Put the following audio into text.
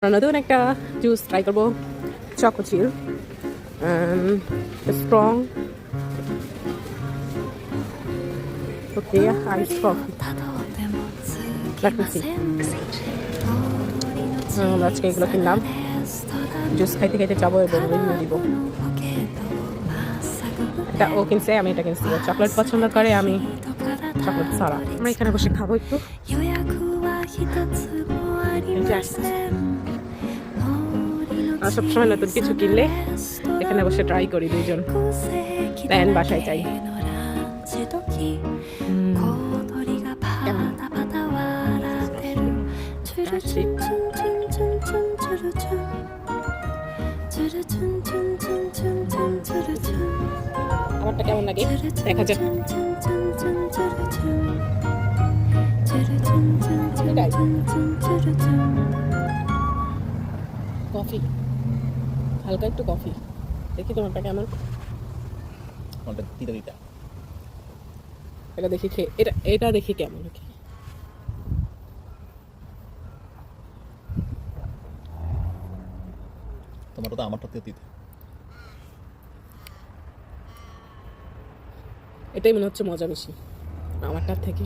নতুন একটা juice try করবো, চকো চিল স্ট্রং ওকে আইস কফি। আজকে এগুলো কিনলাম, জুস খাইতে খাইতে যাবো এবং রিভিউ দিব। এটা ও কিনছে, আমি এটা কিনছি। চকলেট পছন্দ করে, আমি চকলেট ছাড়া। আমরা এখানে বসে খাবো একটু। আর সবসময় নতুন কিছু কিনলে এখানে বসে ট্রাই করি দুইজন, প্ল্যান বাসায় চাই। আমারটা কেমন লাগে দেখা যাক। কফি, হালকা একটু কফি। দেখি তোমারটা কেমন। এটা দেখি খেয়ে, এটা দেখি কেমন। তোমারটা তো আমারটা তিতা। এটাই মনে হচ্ছে মজা বেশি আমারটার থেকে।